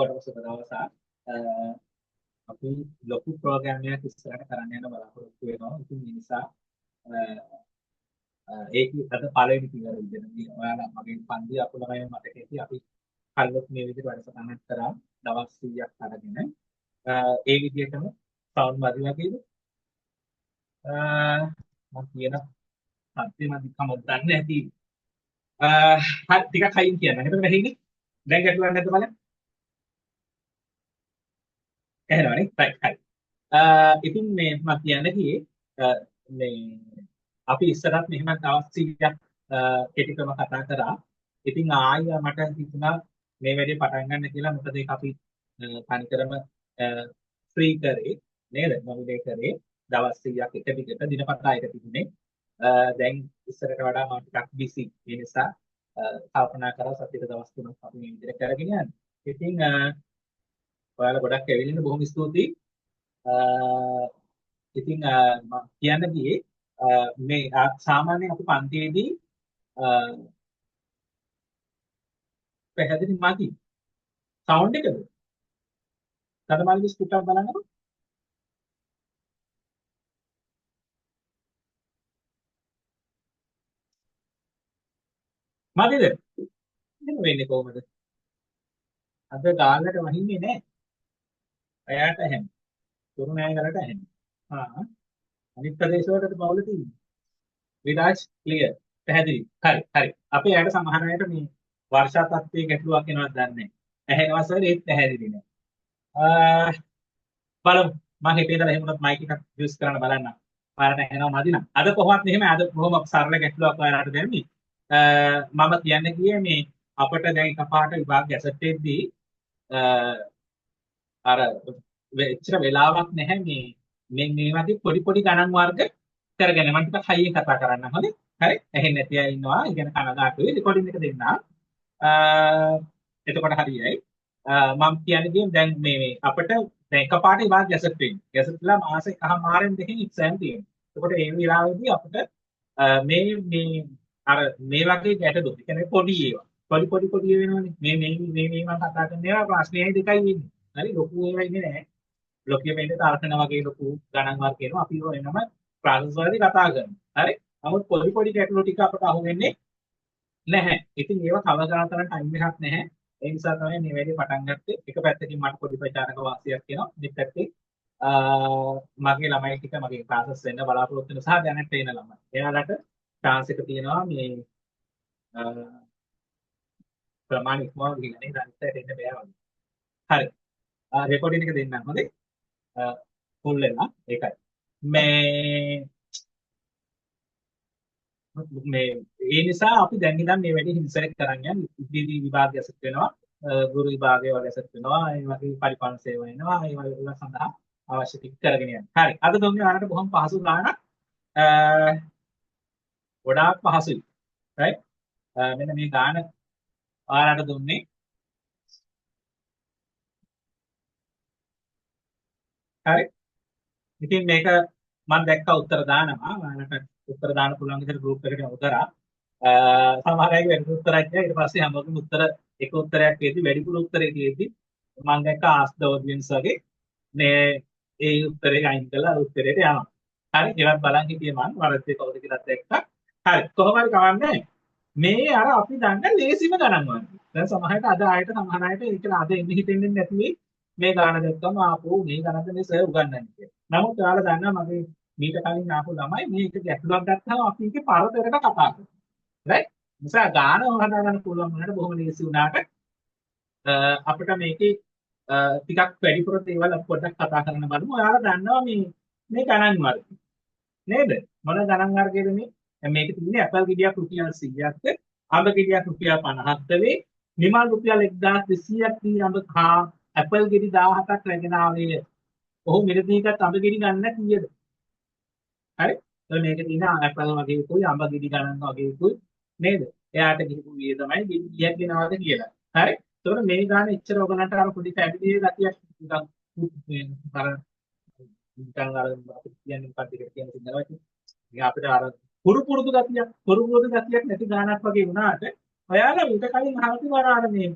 ඔක්කොටම සුබ දවසක්. අපි ලොකු ප්‍රෝග්‍රෑම් එකක් ඉස්සරහට කරන්න යන බලාපොරොත්තු වෙනවා. ඉතින් ඒ නිසා ඒක අද පළවෙනි පියවර විදිහට මේ ඔයාලා මගේ පන්ති අකුලමයි මතක ඇති අපි කල්ලොත් මේ විදිහට වැඩසටහනක් කරා දවස් 100ක් අරගෙන ඒ විදිහටම සවුන්ඩ් මදි වගේද මම කියන සත්‍ය මදි කමක් දන්නේ නැති හරි ටිකක් හයින් කියන්න. එතකොට වැහින්නේ දැන් ගැටලුවක් නැද්ද බලන්න. එහෙනවනේ රයිට් හරි. ඉතින් මේ මම කියන්න ගියේ මේ අපි ඉස්සරහත් මෙහෙම දවස් 100ක් කෙටි ක්‍රම කතා කරා. ඉතින් ආයෙ මට හිතුණා මේ වැඩේ පටන් ගන්න කියලා. මොකද ඒක අපි තනිකරම ෆ්‍රී කරේ නේද? මොකද කරේ දවස් 100ක් එක දිගට දිනපතා එක තිබුණේ. දැන් ඉස්සරට වඩා මම ටිකක් බිසි. ඒ නිසා කල්පනා කරා සතියේ දවස් 3ක් අපි මේ විදිහට කරගෙන යන්න. ඉතින් ඔයාලා ගොඩක් ඇවිල්ලා බොහොම ස්තුතියි. ඉතින් මම කියන්න ගියේ මේ සාමාන්‍යයෙන් අපි පන්තියේදී පැහැදිලි මදි සවුන්ඩ් එකද? තදමාලිගේ ස්පීකර් බලන්නකො. මදිද? එහෙම වෙන්නේ කොහොමද? අද ගාල්ලට වහින්නේ නැහැ. එයාට ඇහෙන. තුරු නෑ කරට ඇහෙන. අනිත් ප්‍රදේශවලට බවුල තියෙන්නේ. විරාජ් ක්ලියර්. පැහැදිලි. හරි. හරි. අපි යාට සමහර අයට මේ වර්ෂා තත්ත්වයේ ගැටලුවක් එනවද දන්නේ නැහැ. ඇහෙනවා සර් ඒත් පැහැදිලි නෑ. බලමු. මම හිතේ ඉඳලා එහෙම වුණත් මයික් එකක් යූස් කරන්න බලන්න. ඔයාලට ඇහෙනවා මදි නම්. අද කොහොමත් මෙහෙම අද බොහොම සරල ගැටලුවක් ඔයාලට දෙන්නේ. මම කියන්න ගියේ මේ අපිට දැන් එකපාරට විභාග ගැසට් එකේදී අර එච්චර වෙලාවක් නැහැ මේ වගේ පොඩි පොඩි ගණන් වර්ග කරගෙන මම ටිකක් හයියෙන් කතා කරන්න හොඳේ. හරි. ඇහෙන්නේ නැති අය ඉන්නවා. ඉගෙන කනගාටුයි. රෙකෝඩින් එක දෙන්න. එතකොට හරියයි. මම කියන්නේ දැන් මේ අපිට දැන් එකපාරට විභාග ගැසට් වෙන්නේ. ගැසට්ලා මාස එකමාරෙන් දෙකකින් එක්සෑම් තියෙනවා. එතකොට ඒ වෙලාවේදී අපිට මේ අර මේ වගේ ගැටලු කියන්නේ පොඩි ඒවා. පොඩි වෙනවනේ. මේ මම කතා කරන ඒවා ප්‍රශ්නයයි දෙකයි ඉන්නේ. හරි ලොකු ඒවා ඉන්නේ නැහැ. ලොකු වෙන්නේ තාර්කන වගේ ලොකු ගණන් වර්ග කියනවා. අපි ඒව වෙනම ප්‍රාසස් වලදී කතා කරනවා. හරි. නමුත් පොඩි ගැටලු ටික අපට අහු වෙන්නේ නැහැ. ඉතින් ඒවා කවර් කරන තරම් ටයිම් එකක් නැහැ. ඒ නිසා තමයි මේ වැඩේ පටන් ගත්තේ. එක පැත්තකින් මට පොඩි ප්‍රචාරක වාසියක් කියනවා. අනිත් පැත්තේ මගේ ළමයි ටික මගේ ක්ලාසස් වෙන්න බලාපොරොත්තු වෙන සහ දැනට එන ළමයි. එයාලට chance එක තියෙනවා මේ ප්‍රමාණ ඉක්මවන්න ගිහින් නේද අනිත් පැත්තට එන්න බෑ වගේ. හරි. රෙකෝඩින් එක දෙන්නම් හොඳේ. ෆුල් වෙනවා. ඒකයි. මේ ඒ නිසා අපි දැන් ඉඳන් මේ වැඩේ හින්සරෙක් කරන් යන ඉදිරි විභාගය ඇසෙත් වෙනවා. ගුරු විභාගය වල ඇසෙත් වෙනවා. ඒ වගේ පරිපාලන සේව වෙනවා. ඒ වගේ සඳහා අවශ්‍ය ටික කරගෙන යන්න. හරි. අද දුන්නේ ඔයාලට බොහොම පහසු ගානක්. ගොඩාක් පහසුයි. right? මෙන්න මේ ගාන ඔයාලට දුන්නේ හරි. ඉතින් මේක මම දැක්ක උත්තර දානවා. ඔයාලට උත්තර දාන්න පුළුවන් විදිහට ගෲප් එකට යොමු කරා. සමහර අය වෙන උත්තරයක් නෑ. ඊට පස්සේ හැමෝගෙම උත්තර එක උත්තරයක් තියෙද්දි වැඩිපුර උත්තරේ තියෙද්දි මම දැක්ක ආස් ද ඔඩියන්ස් වගේ මේ ඒ උත්තරේ අයින් කරලා අර උත්තරේට යනවා. හරි. ඒවත් බලන් හිටියේ මම වරද්දේ කවුද කියලා දැක්කා. හරි. කොහොම හරි කවන්නේ මේ අර අපි දන්න ලේසිම ගණන් වගේ. දැන් සමහරට අද ආයෙත් සමහර අයට ඒක අද එන්නේ හිතෙන්නේ නැති වෙයි. මේ ගාන දැක්කම ආපෝ මේ ගණන්ද මේ සර් උගන්වන්නේ කියලා. නමුත් ඔයාලා දන්නවා මගේ මීට කලින් ආපු ළමයි මේක ගැටලුවක් ගත්තාම අපි ඒකේ පරතරයට කතා කරනවා. රයිට්? නිසා ගාන හොදා ගන්න පුළුවන් වුණාට බොහොම ලේසි වුණාට අපිට මේකේ ටිකක් වැඩිපුර දේවල් අපි පොඩ්ඩක් කතා කරන්න බලමු. ඔයාලා දන්නවා මේ ගණන් වර්ග. නේද? මොන ගණන් වර්ගයේද මේ? දැන් මේකේ තියෙන්නේ ඇපල් ගෙඩියක් රුපියල් 100ක්ද, අඹ ගෙඩියක් රුපියල් 50ක්ද වේ, නිමල් රුපියල් 1200ක් දී අඹ කා ඇපල් ගෙඩි 17ක් රැගෙන ආවේ. ඔහු මිලදීගත් අඹ ගෙඩි ගන්න කීයද? හරි? එතකොට මේකේ තියෙන ඇපල් වගේ උකුයි අඹ ගෙඩි ගණන් වගේ උකුයි නේද? එයාට ගිහපු විය තමයි ගෙඩි කීයක් දෙනවද කියලා. හරි? එතකොට මේ ගාන එච්චර ඔයගලන්ට අර පොඩි ෆැමිලි ගතියක් නිකන් අර නිකන් අර අපිට කියන්නේ මොකක්ද කියලා කියන සිංහල වචනේ. ඉතින් අපිට අර පුරුදු ගතියක් නැති ගානක් වගේ වුණාට ඔයාලා ඊට කලින් අහලා තියෙනවා අර මේ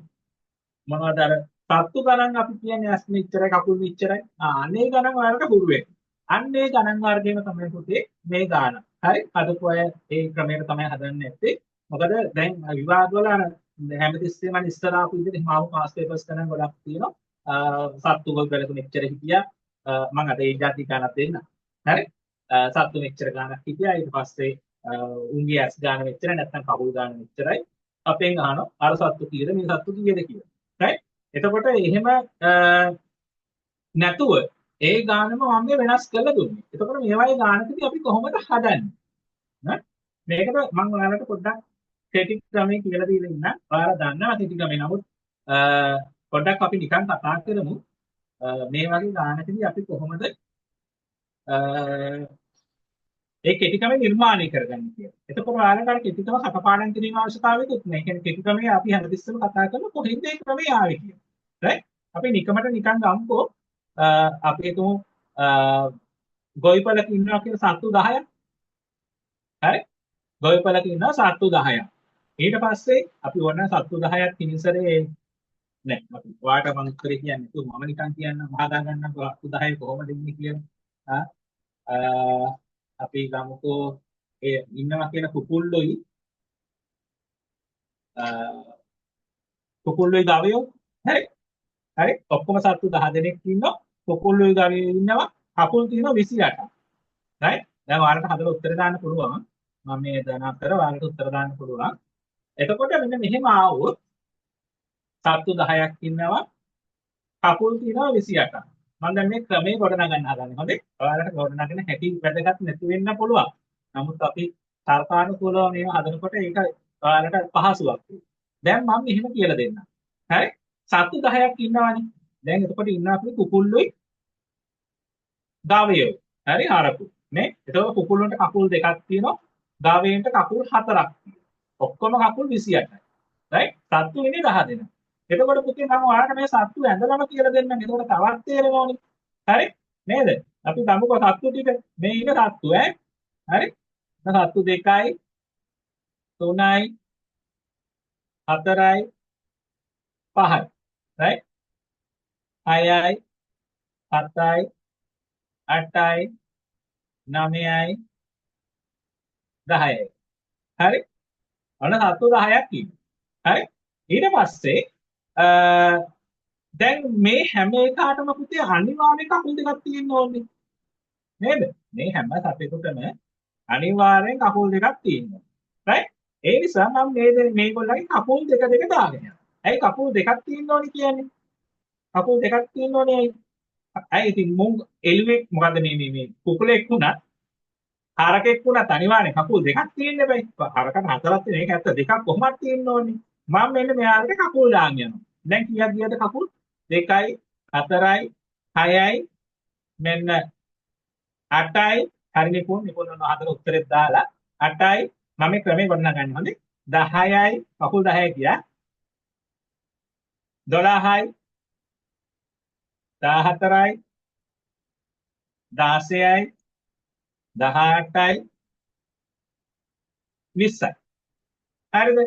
මොනවද අර සත්තු ගණන් අපි කියන්නේ ඇස් මෙච්චරයි කකුල් මෙච්චරයි. අනේ ගණන් ඔයාලට හුරු වෙනවා. අන්නේ ගණන් වර්ගයම තමයි පුතේ මේ ගාන. හරි? හදපු අය ඒ ක්‍රමයට තමයි හදන්නේ නැත්තේ. මොකද දැන් විවාද වල අර හැමතිස්සෙම ඉස්සර ආපු විදිහට හිමාව පාස් පේපර්ස් ගණන් ගොඩක් තියෙනවා. සත්තු වල බලක මෙච්චර හිටියා. මම අද ඒ જાති ගණන් දෙන්න. හරි? සත්තු මෙච්චර ගණක් හිටියා. ඊට පස්සේ උන්ගේ ඇස් ගාන මෙච්චරයි නැත්නම් කකුල් ගාන මෙච්චරයි. අපෙන් අහනවා අර සත්තු කීයද මේ සත්තු කීයද කියලා. right? එතකොට එහෙම නැතුව ඒ ගානම මම මේ වෙනස් කරලා දුන්නේ. එතකොට මේවායේ ගානකදී අපි කොහොමද හදන්නේ? නේ? මේකට මම ඔයාලට පොඩ්ඩක් කෙටි ක්‍රමයේ කියලා දීලා ඉන්න. ඔයාලා දන්නවා කෙටි ක්‍රමේ. නමුත් පොඩ්ඩක් අපි නිකන් කතා කරමු. මේ වගේ ගානකදී අපි කොහොමද ඒ කෙටි ක්‍රමය නිර්මාණය කරගන්නේ කියලා. එතකොට ඔයාලට අර කෙටි ක්‍රම කටපාඩම් කිරීම අවශ්‍යතාවයකුත් නැහැ. ඒ කියන්නේ කෙටි ක්‍රමය අපි හැමතිස්සෙම කතා කරලා කොහෙන්ද මේ ක්‍රමය ආවේ කියලා. right? අපි නිකමට නිකන් ගම්කෝ අපි හිතමු ගොවිපලක ඉන්නවා කියලා සත්තු 10ක්. හරි? ගොවිපලක ඉන්නවා සත්තු 10ක්. ඊට පස්සේ අපි ඕන සත්තු 10ක් කිනිසරේ නෑ අපි ඔයාට මම උත්තරේ කියන්නේ තු මම නිකන් කියන්න මහදා ගන්න සත්තු 10 කොහොමද ඉන්නේ කියලා. අපි ගමුකෝ ඒ ඉන්නවා කියන කුකුල්ලොයි ගවයෝ. හරි? හරි ඔක්කොම සත්තු 10 දෙනෙක් ඉන්නවා කුකුල්ලොයි ගවයෝ ඉන්නවා කකුල් තියෙනවා 28ක්. right? දැන් ඔයාලට හදලා උත්තර දාන්න පුළුවන්. මම මේ දන අතර ඔයාලට උත්තර දාන්න පුළුවන්. එතකොට මෙන්න මෙහෙම ආවොත් සත්තු 10ක් ඉන්නවා කකුල් තියෙනවා 28ක්. මම දැන් මේ ක්‍රමේ ගොඩනගන්න හදන්නේ. හොඳේ? ඔයාලට ගොඩනගන හැටි වැදගත් නැති වෙන්න පුළුවන්. නමුත් අපි තර්කානුකූලව මේව හදනකොට ඒක ඔයාලට පහසුවක්. දැන් මම මෙහෙම කියලා දෙන්නම්. හරි? සත්තු 10ක් ඉන්නවානේ. දැන් එතකොට ඉන්නවා අපි කුකුල්ලුයි ගවයෝ. හරි හරකු. නේ? එතකොට කුකුල් වලට කකුල් දෙකක් තියෙනවා. ගවයන්ට කකුල් හතරක් තියෙනවා. ඔක්කොම කකුල් 28යි. right? සත්තු ඉන්නේ 10 දෙනා. එතකොට පුතේ මම ඔයාලට මේ සත්තු ඇඳලම කියලා දෙන්නම්. එතකොට තවත් තේරෙනවනේ. හරි? නේද? අපි ගමුකෝ සත්තු ටික. මේ ඉන්න සත්තු ඈ. හරි? සත්තු 2යි 3යි 4යි 5යි. right? 6යි 7යි 8යි 9යි 10යි. හරි? අන්න සත්තු 10ක් ඉන්නවා. හරි? ඊට පස්සේ දැන් මේ හැම එකකටම පුතේ අනිවාර්යෙන් කකුල් දෙකක් තියෙන්න ඕනේ. නේද? මේ හැම සතෙකුටම අනිවාර්යෙන් කකුල් දෙකක් තියෙනවා. right? ඒ නිසා මම මේගොල්ලන්ගේ කකුල් දෙක දාගෙන යනවා. ඇයි කකුල් දෙකක් තියෙන්න ඕනේ කියන්නේ? කකුල් දෙකක් තියෙන්න ඕනේ ඇයි? ඇයි ඉතින් මුං එළුවෙක් මොකද මේ කුකුලෙක් වුණත් හරකෙක් වුණත් අනිවාර්යෙන් කකුල් දෙකක් තියෙන්න බෑ. හරකට හතරක් තියෙන එක ඇත්ත දෙකක් කොහොමද තියෙන්න ඕනේ? මම මෙන්න මෙයාලට කකුල් දාන්න යනවා. දැන් කීයක් ගියද කකුල්? 2යි 4යි 6යි මෙන්න 8යි හරි නිකුන් හතර උත්තරෙත් දාලා 8යි මම මේ ක්‍රමේ ගොඩනගන්නේ හොඳේ 10යි කකුල් 10යි ගියා 12යි 14යි 16යි 18යි 20යි. හරිද?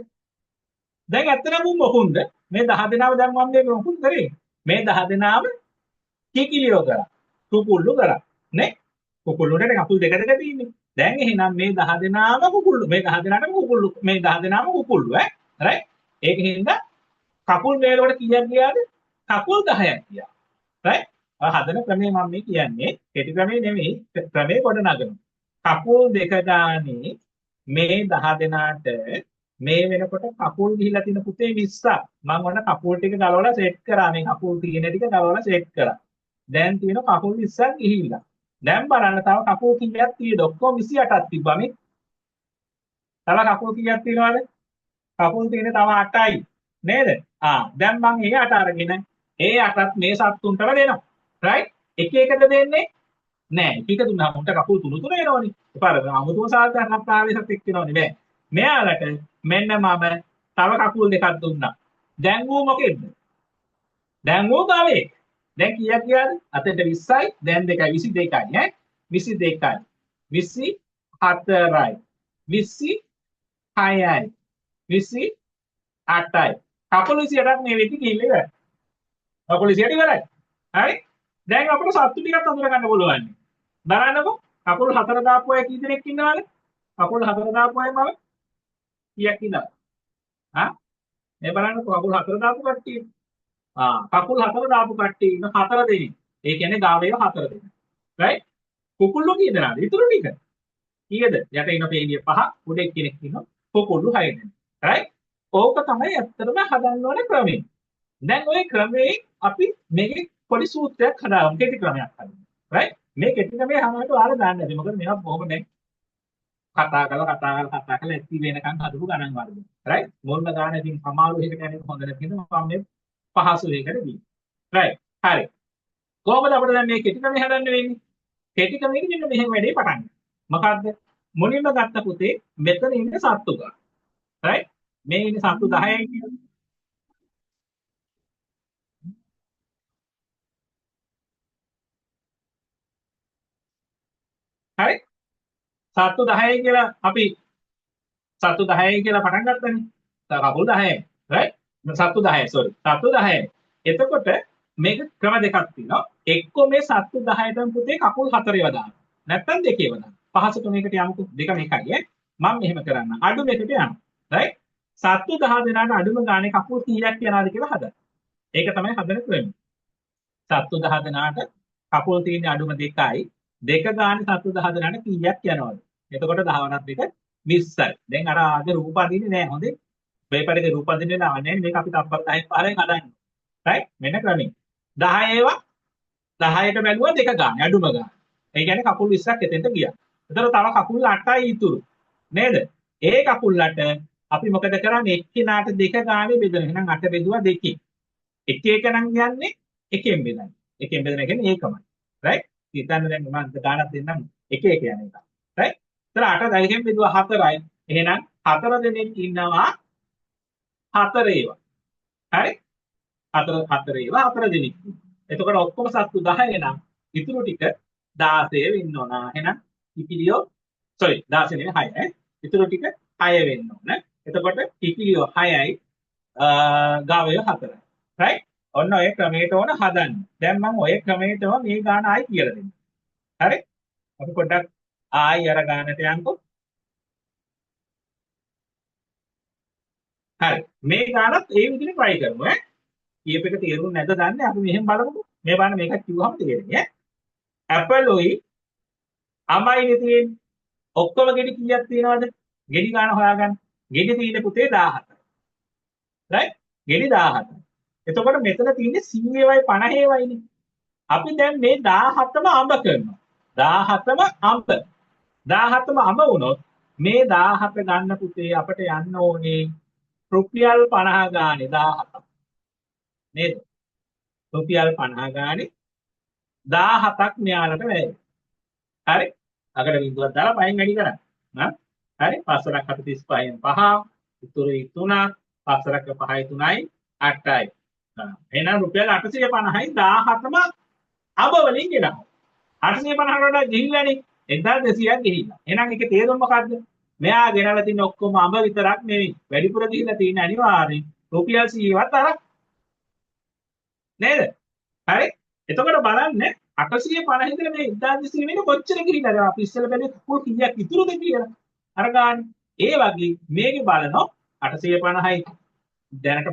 දැන් ඇත්තටම මොකුන්ද මේ 10 දෙනාව දැන් මම මේ මොකුත් කරේ මේ 10 දෙනාම කිකිලියෝ කරා කුකුල්ලු කරා නේ කුකුල්ලු වලට කකුල් දෙක තියෙන්නේ. දැන් එහෙනම් මේ 10 දෙනාම කුකුල්ලු මේ 10 දෙනාටම කුකුල්ලු මේ 10 දෙනාම කුකුල්ලු ඈ රයිට් ඒකෙන්ද කකුල් මේලකට කීයක් ගියාද කකුල් 10ක් ගියා රයිට් හදන ක්‍රමේ මම මේ කියන්නේ කෙටි ක්‍රමේ නෙමෙයි ක්‍රමේ කොට නගන කකුල් දෙක ගානේ මේ 10 දෙනාට මේ වෙනකොට කකුල් ගිහිලා තියෙන පුතේ 20ක් මම ඔන්න කකුල් ටික ගලවලා සෙට් කරා මේ කකුල් තියෙන ටික ගලවලා සෙට් කරා දැන් තියෙන කකුල් 20ක් ගිහිල්ලා දැන් බලන්න තව කකුල් කීයක් තියෙද ඔක්කොම 28ක් තිබ්බා මේ තව කකුල් කීයක් තියෙනවද කකුල් තියෙන තව 8යි නේද දැන් මම ඒ 8 අරගෙන ඒ 8ත් මේ සත්තුන්ටම දෙනවා රයිට් එක එකද දෙන්නේ නෑ එක දුන්නාම උන්ට කකුල් තුන තුන එනවනේ එපාර අමුතුම සාධාරණ ප්‍රාවේශයක් එක්කනවනේ බෑ මෙයාලට මෙන්න මම තව කකුල් දෙකක් දුන්නා දැන් ඌ මොකෙද්ද දැන් ඌ ගාවේ දැන් කීයක් ගියාද අතට 20යි දැන් 2යි 22යි ඈ 22යි 24යි 26යි 28යි කකුල් 28ක් මේ වෙද්දි ගිහිල්ලා ඉවරයි කකුල් 20ට ඉවරයි. හරි. දැන් අපිට සත්තු ටිකක් අඳුර ගන්න පුළුවන්. බලන්නකෝ. කකුල් 4 දාපු අය කී දෙනෙක් ඉන්නවද? කකුල් 4 දාපු අය මම කීයක් ඉන්නවද? හා? මේ බලන්නකෝ කකුල් 4 දාපු කට්ටිය. කකුල් 4 දාපු කට්ටිය ඉන්න 4 දෙනෙක්. ඒ කියන්නේ ගාවේව 4 දෙනෙක්. රයිට්? කුකුල්ලෝ කී දෙනාද? ඉතුරු ටික. කීයද? යට ඉන්න පේලිය 5, උඩ එක්කෙනෙක් ඉන්නවා. කුකුල්ලෝ 6 දෙනෙක්. රයිට්? ඕක තමයි ඇත්තටම හදන්න ඕනේ ක්‍රමය. දැන් ওই ක්‍රමයේ අපි මේකේ පොඩි සූත්‍රයක් හදාගමු. කෙටි ක්‍රමයක් හදමු. රයිට්? මේ කෙටි ක්‍රමය හැමෝටම ඔයාලා දන්න ඇති. මොකද මේවා බොහොම දැන් කතා කරලා ඇක්ටි වෙනකන් හදපු ගණන් වර්ග. රයිට්? මුල්ම ගාන ඉතින් සමාරු එකකට යන්නේ හොඳ නැති හින්දා මම මේ පහසු එකකට දී. රයිට්? හරි. කොහොමද අපිට දැන් මේ කෙටි ක්‍රමය හදන්න වෙන්නේ? කෙටි ක්‍රමයකින් මෙන්න මෙහෙම වැඩේ පටන් ගන්න. මොකද්ද? මුලින්ම ගත්ත පුතේ මෙතන ඉන්නේ සත්තු ගන්න. රයිට්? මේ ඉන්නේ සත්තු 10යි කියලා. හරි? සත්තු 10යි කියලා අපි සත්තු 10යි කියලා පටන් ගත්තනේ. කකුල් 10යි. රයිට්? සත්තු 10යි සෝරි. සත්තු 10යි. එතකොට මේක ක්‍රම දෙකක් තියෙනවා. එක්කෝ මේ සත්තු 10ටම පුතේ කකුල් 4 ඒවා දාන්න. නැත්තම් දෙකේ ඒවා දාන්න. පහසුට මේකට යමුකෝ. දෙක මේකයි ඈ. මම මෙහෙම කරන්න. අඩු මේකට යනවා. රයිට්? සත්තු 10 දෙනාට අඩුම ගානේ කකුල් කීයක් යනවාද කියලා හදන්න. ඒක තමයි හදන ක්‍රමය. සත්තු 10 දෙනාට කකුල් තියෙන අඩුම 2යි. දෙක ගානේ සත්තු 10 දෙනාට කීයක් යනවද? එතකොට 10 වරක් 2 20යි. දැන් අර ආගේ රූප අදින්නේ නැහැ හොඳේ. වේපරේ රූප අදින්නේ නැහැ. මේක අපි තප්පර 10න් 15න් හදන්නේ. රයිට්? මෙන්න ක්‍රමය. 10 ඒවා 10ට බැලුවා දෙක ගානේ අඩුම ගාන. ඒ කියන්නේ කකුල් 20ක් එතෙන්ට ගියා. එතකොට තව කකුල් 8යි ඉතුරු. නේද? ඒ කකුල් 8 අපි මොකද කරන්නේ? එක්කිනාට දෙක ගානේ බෙදන. එහෙනම් 8 බෙදුවා 2කින්. එක එක නම් යන්නේ එකෙන් බෙදන්නේ. එකෙන් බෙදන කියන්නේ ඒකමයි. රයිට්? හිතන්න දැන් මම ගානක් දෙන්නම් එක එක යන එක. රයිට්? ඒතර 8 10කින් බෙදුවා 4යි. එහෙනම් 4 දෙනෙක් ඉන්නවා 4 ඒවා. හරි? 4 ඒවා 4 දෙනෙක්. එතකොට ඔක්කොම සත්තු 10 නම් ඉතුරු ටික 16 වෙන්න ඕන. එහෙනම් කිකිලියෝ 16 නෙවෙයි 6 ඈ. ඉතුරු ටික 6 වෙන්න ඕන. එතකොට කිකිලියෝ 6යි ගාවයෝ 4යි. රයිට්? ඔන්න ඔය ක්‍රමයට ඕන හදන්න. දැන් මම ඔය ක්‍රමයටම මේ ගාන ආයි කියලා දෙන්න. හරි? අපි පොඩ්ඩක් ආයි අර ගානට යන්කෝ. හරි. මේ ගානත් ඒ විදිහට try කරමු ඈ. කීප එක තේරුම් නැද්ද දන්නේ අපි මෙහෙම බලමුකෝ. මේ බලන්න මේක කිව්වම තේරෙන්නේ ඈ. ඇපලොයි අමයිනේ තියෙන්නේ. ඔක්කොම ගෙඩි කීයක් තියෙනවද? ගෙඩි ගාන හොයාගන්න. ගෙඩි තියෙන පුතේ 17. රයිට්? ගෙඩි 17. එතකොට මෙතන තියෙන්නේ 100යි 50යිනේ. අපි දැන් මේ 17ම අඹ කරනවා. 17ම අඹ. 17ම අඹ වුණොත් මේ 17 ගන්න පුතේ අපිට යන්න ඕනේ රුපියල් 50 ගානේ 17. නේද? රුපියල් 50 ගානේ 17ක් මෙයාලට වැය. හරි? අකට බින්දුවක් දාලා පහෙන් වැඩි කරන්න. හරි? 5ක් 45න් 5. ඉතුරු 3ක් 5ක් 5යි 3යි 8යි. එහෙනම් රුපියල් 850යි 17ම අඹ වලින් ගෙනවා. 850කට වඩා ගිහිල්ලානේ 1200ක් ගිහිල්ලා. එහෙනම් ඒකේ තේරුම මොකද්ද? මෙයා ගෙනලා තියෙන ඔක්කොම අඹ විතරක් නෙවෙයි. වැඩිපුර ගිහිල්ලා තියෙන අනිවාර්යෙන් රුපියල් 100වත් අරක්. නේද? හරි? එතකොට බලන්න 850 ඉඳලා මේ 1200 වෙන කොච්චර ගිහිල්ලාද? අපි ඉස්සෙල්ලා බැලුවේ කකුල් කීයක් ඉතුරුද කියලා. අර ගානේ. ඒ වගේ මේකේ බලනවා 850යි දැනට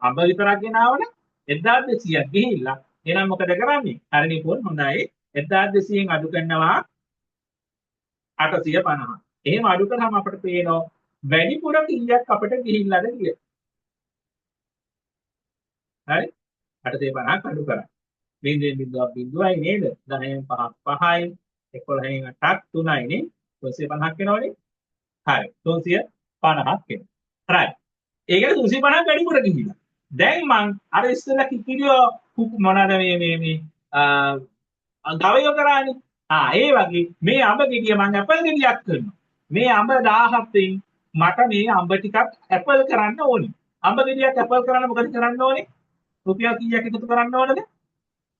අඹ විතරක් ගෙනාවන 1200ක් ගිහිල්ලා එහෙනම් මොකද කරන්නේ? හරිනේ පොල් හොඳයි. 1200න් අඩු කරනවා 850. එහෙම අඩු කරාම අපිට පේනවා වැඩිපුර කීයක් අපිට ගිහිල්ලාද කියලා. හරි? 850ක් අඩු කරා. 0.0.0යි නේද? 10න් 5ක් 5යි 11න් 8ක් 3යි නේ. 350ක් වෙනවනේ. හරි. 350ක් වෙනවා. right. ඒකනේ 350ක් වැඩිපුර ගිහිල්ලා. දැන් මං අර ඉස්සෙල්ලා කිකිලියෝ මොනවාද මේ ගවයෝ කරානේ. ඒ වගේ මේ අඹ ගෙඩිය මං ඇපල් ගෙඩියක් කරනවා. මේ අඹ 17න් මට මේ අඹ ටිකක් ඇපල් කරන්න ඕනේ. අඹ ගෙඩියක් ඇපල් කරන්න මොකද කරන්න ඕනේ? රුපියල් කීයක් එකතු කරන්න ඕනද?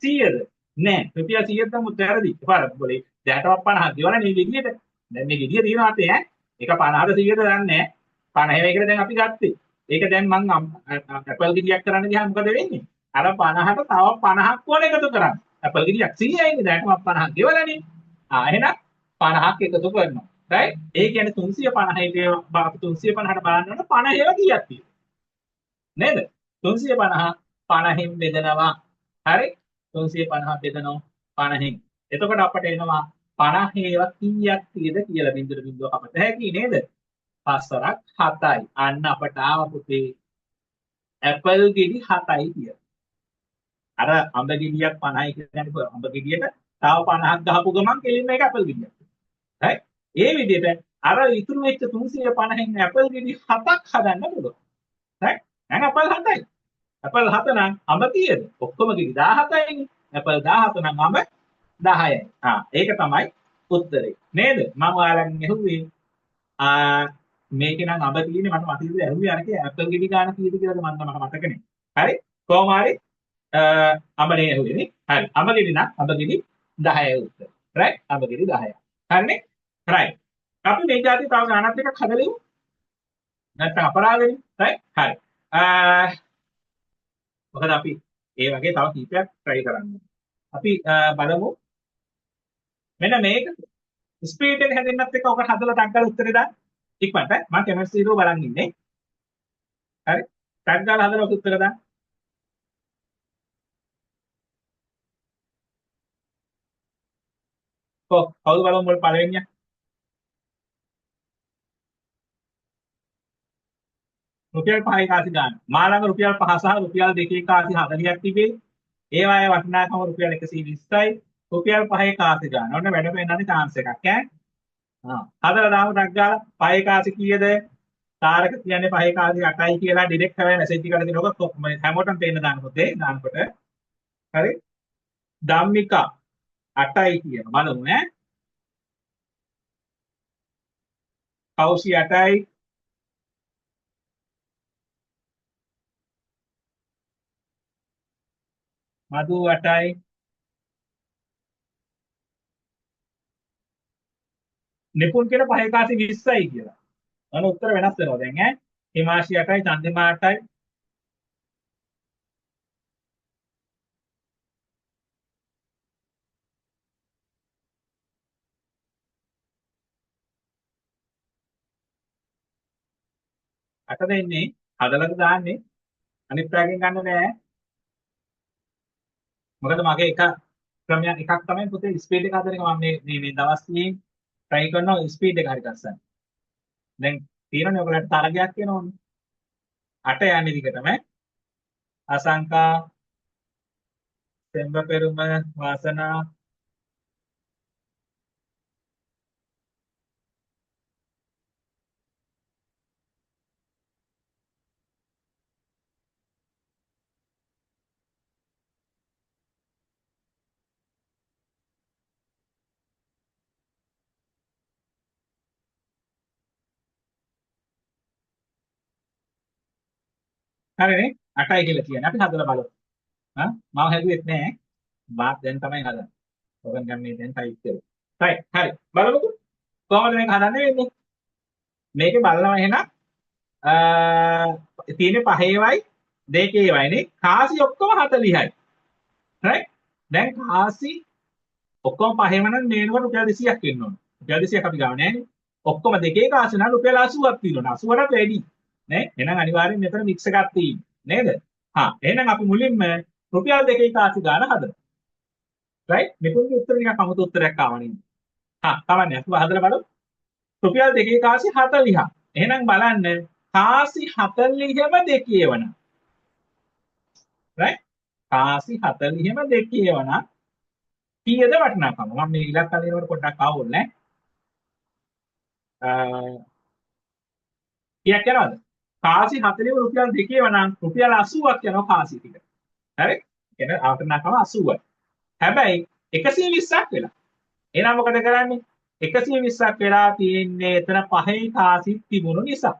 100ද? නෑ. රුපියල් 100ක් නම් උත්තරදි. පාරක් બોලේ. දැනටවත් 50ක් ගෙවලා මේ ගෙඩියට. දැන් මේ ගෙඩිය තියෙනවා අතේ ඈ. ඒක 50ද 100ද දන්නේ නෑ. 50 වෙයි කියලා දැන් අපි ගත්තේ. ඒක දැන් මං ඇපල් ගෙඩියක් කරන්න ගියාම මොකද වෙන්නේ? අර 50ට තව 50ක් ඕන එකතු කරන්න. ඇපල් ගෙඩියක් 100යිනේ දැන් මම 50ක් ගෙවලානේ. එහෙනම් 50ක් එකතු කරනවා. right? ඒ කියන්නේ 350 අපි 350ට බලන්න 50 කීයක් තියෙනවා? නේද? 350 50න් බෙදනවා. හරි? 350 බෙදනවා 50න්. එතකොට අපට එනවා 50 ඒවා කීයක් තියෙද කියලා බින්දුවට බින්දුව අපට හැකි නේද? 5 7යි. අන්න අපට ආව පුතේ ඇපල් ගෙඩි 7යි කියලා. අර අඹ ගෙඩියක් 50යි කියන්නේ අඹ ගෙඩියට තව 50ක් ගහපු ගමන් කෙලින්ම ඒක ඇපල් ගෙඩියක්. හරි? ඒ විදිහට අර ඉතුරු වෙච්ච 350න් ඇපල් ගෙඩි 7ක් හදන්න පුළුවන්. හරි? දැන් ඇපල් 7යි. ඇපල් 7 නම් අඹ කීයද? ඔක්කොම ගෙඩි 17යිනේ. ඇපල් 17 නම් අඹ 10යි. ඒක තමයි උත්තරේ. නේද? මම ඔයාලගෙන් ඇහුවේ මේකේ නම් අඹ තියෙන්නේ මට මතකද ඇහුවේ අරකේ ඇපල් ගෙඩි ගන්න කීයද කියලාද මට මතක නැහැ. හරි? කොහොම හරි අඹ නේ ඇහුවේ නේ. හරි. අඹ ගෙඩි නම් අඹ ගෙඩි 10යි උත්තර. රයිට්? අඹ ගෙඩි 10යි. හරිනේ? රයිට්. අපි මේ જાති තව ගානක් එකක් හදලා ඉමු. නැත්නම් අපරාධෙනේ. රයිට්? හරි. මොකද අපි ඒ වගේ තව කීපයක් try කරන්න. අපි බලමු මෙන්න මේක ස්පීඩ් එක හැදෙන්නත් එක්ක ඔක හදලා ටක් ගාලා උත්තරේ දාන්න. ඉක්මනට මම කෙමිස්ට්‍රි එක බලන් ඉන්නේ. හරි? ටක් ගාලා හදලා ඔක උත්තර දාන්න. කවුද බලමු මොකද පළවෙනිය? රුපියල් 5යි කාසි ගන්න. මා ළඟ රුපියල් 5 සහ රුපියල් 2යි කාසි 40ක් තිබේ. ඒවායේ වටිනාකම රුපියල් 120යි. රුපියල් 5යි කාසි ගන්න. ඔන්න වැඩ පෙන්නන්නේ chance එකක් ඈ. හදලා දාමු ටක් ගාලා 5යි කාසි කීයද? තාරක කියන්නේ 5යි කාසි 8යි කියලා ඩිරෙක්ට් හැබැයි මැසේජ් එකකට දෙනකොට හැමෝටම පේන්න දානකොට දානකොට හරි ධම්මිකා 8යි කියන බලමු ඈ. කෞසි 8යි මధు 8යි නිපුන් කියන 5යි කාසි 20යි කියලා. අන උත්තර වෙනස් වෙනවා දැන් ඈ. හිමාශි 8යි චන්දිමා 8යි අට දෙන්නේ හදලද දාන්නේ අනිත් පැයෙන් ගන්න නෑ. මොකද මගේ එක ක්‍රමයක් එකක් තමයි පුතේ ස්පීඩ් එක හදන එක මම මේ දවස් ටිකේ try කරනවා ස්පීඩ් එක හරි ගස්සන්න. දැන් තියෙනනේ ඔයගලන්ට තරගයක් වෙනවනේ. 8 යන්නේ දිගටම අසංකා සෙම්බ පෙරුම වාසනා හරිනේ 8යි කියලා කියන්නේ අපි හදලා බලමු. මම හැදුවෙත් නෑ. මාත් දැන් තමයි හදන්නේ. ඔකන් ගන්න මේ දැන් ටයිප් කරේ. හරි බලමුකෝ කොහොමද මේක හදන්නේ වෙන්නේ. මේකේ බලනවා එහෙනම් තියෙන්නේ 5යි 2යි නේ. කාසි ඔක්කොම 40යි. right? දැන් කාසි ඔක්කොම 5ම නම් මේනකොට රුපියල් 200ක් වෙන්න ඕන. රුපියල් 200ක් අපි ගාව නෑනේ. ඔක්කොම දෙකේ කාසි නම් රුපියල් 80ක් තියෙනවා. 80ට වැඩි. නේ? එහෙනම් අනිවාර්යෙන් මෙතන මික්ස් එකක් තියෙන්නේ. නේද? එහෙනම් අපි මුලින්ම රුපියල් 2කේ කාසි ගාන හදමු. right? මෙතුන්ගේ උත්තර නිකන් අමුතු උත්තරයක් ආවනේ. කවන්නේ අපි හදලා බලමු. රුපියල් 2කේ කාසි 40ක්. එහෙනම් බලන්න කාසි 40ම දෙකේ වන. right? කාසි 40ම දෙකේ වන කීයද වටිනාකම? මම මේ ඉලක්ක දෙනකොට පොඩ්ඩක් ආවොල්නේ. කීයක් යනවද? කාසි 40ම රුපියල් 2 වනම් රුපියල් 80ක් යනවා කාසි ටික. හරි? කියන්නේ වටිනාකම 80යි. හැබැයි 120ක් වෙලා. එහෙනම් මොකද කරන්නේ? 120ක් වෙලා තියෙන්නේ එතන 5යි කාසිත් තිබුණු නිසා.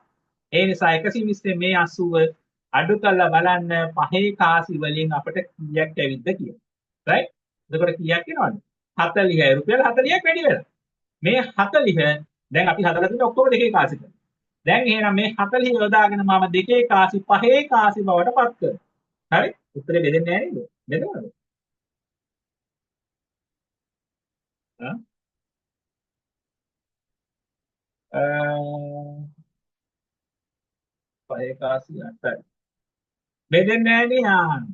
ඒ නිසා 120 මේ 80 අඩු කරලා බලන්න 5යි කාසි වලින් අපිට කීයක් ඇවිද්ද කියලා. right? එතකොට කීයක් එනවද? 40යි රුපියල් 40ක් වැඩි වෙලා. මේ 40 දැන් අපි හදලා තියෙන ඔක්කොම දෙකේ කාසි කරා. දැන් එහෙනම් මේ 40 යොදාගෙන මම දෙකේ කාසි 5යි කාසි බවට පත් කරනවා. හරි? උත්තරේ බෙදෙන්නේ නැහැ නේද? බෙදනවද? ආ? අ, පහේ කාසි 8යි. බෙදෙන්නේ නැහැ නේ.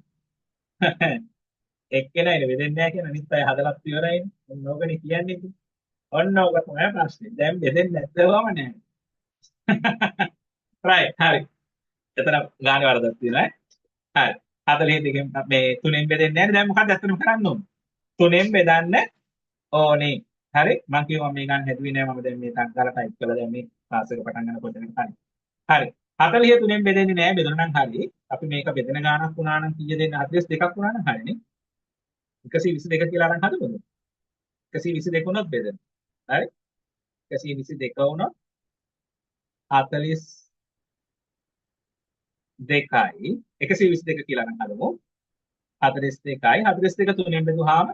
එක්කෙනයිනේ බෙදෙන්නේ නැහැ කියන අනිත් අය හදලත් ඉවරයිනේ. ඔන්න ඕකනේ කියන්නේ. ඔන්න ඕක තමයි ප්‍රශ්නේ. දැන් බෙදෙන්නේ නැත්නවම නැහැ. right හරි. එතන ගානේ වරදක් තියෙනවා ඈ. හරි. 42කින් මේ 3ෙන් බෙදෙන්නේ නැහැ. දැන් මොකක්ද ඇත්තටම කරන්න ඕනේ? 3ෙන් බෙදන්න ඕනේ. හරි. මම කිව්වා මේ ගන්න හැදුවේ නෑ මම දැන් මේ ටක් ගාලා ටයිප් කළා දැන් මේ ක්ලාස් එක පටන් ගන්නකොට හරි. හරි. 43ෙන් බෙදෙන්නේ නෑ බෙදුණා නම් හරි. අපි මේක බෙදෙන ගානක් වුණා නම් කීය දෙන්න 42ක් වුණා නම් හරිනේ. 122 කියලා අරන් හදමුද? 122 වුණොත් බෙදෙන්න. හරි. 122 වුණොත් 42යි 122 කියලා අරන් හදමු. 42යි 42 තුනෙන් බෙදුවාම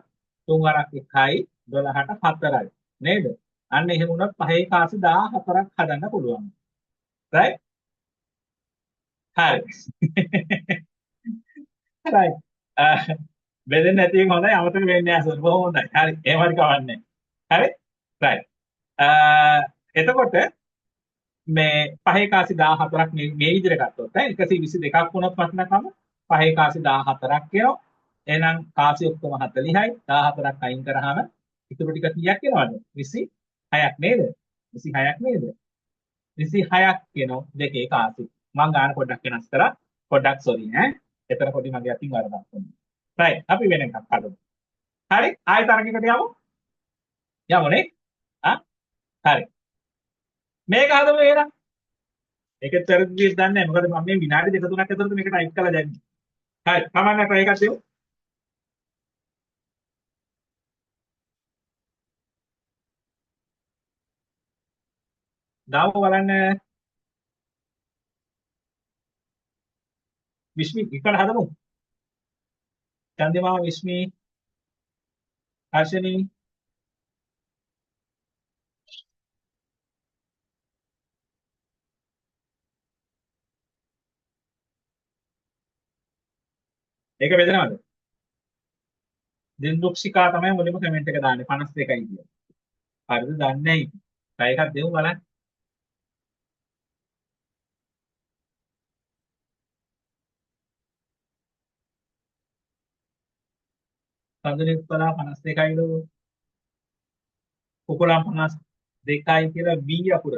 3 වරක් 1යි 12ට 4යි නේද? අන්න එහෙම වුණොත් පහේ කාසි 14ක් හදන්න පුළුවන්. right? හරි. right. බෙදෙන්නේ නැති එක හොඳයි අමතක වෙන්නේ නැහැ සර්. බොහොම හොඳයි. හරි. එහෙම හරි කවන්නේ. හරි? right. එතකොට මේ පහේ කාසි 14ක් මේ විදිහට ගත්තොත් 122ක් වුණොත් වටිනකම පහේ කාසි 14ක් කියනවා. එහෙනම් කාසි ඔක්කොම 40යි 14ක් අයින් කරාම ඉතුරු ටික කීයක් එනවද? 26ක් නේද? 26ක් නේද? 26ක් කියනවා දෙකේ කාසි. මම ගාන පොඩ්ඩක් වෙනස් කරා. පොඩ්ඩක් සෝරි ඈ. එතන පොඩි මගේ අතින් වරදක් වුණා. right. අපි වෙන එකක් හදමු. හරි. ආයෙ තරගයකට යමු. යමුනේ. ආ හරි. මේක හදමු එහෙනම්. ඒකත් වැරදිද දන්නේ නැහැ. මොකද මම මේ විනාඩි දෙක තුනක් ඇතුළත මේක ටයිප් කරලා දැම්මේ. හරි. කමන්න try එකක් දෙමු. දාමු බලන්න. විශ්මි ඉක්මන හදමු. චන්දිමා විශ්මි හර්ෂණී ඒක බෙදනවද? දින්දුක්ෂිකා තමයි මුලින්ම කමෙන්ට් එක දාන්නේ 52යි කියලා. හරිද? දන්නේ නැහැ. try එකක් දෙමු බලන්න. සඳනිත්පලා 52යිලු කුකුලම් 52යි කියලා B අකුර.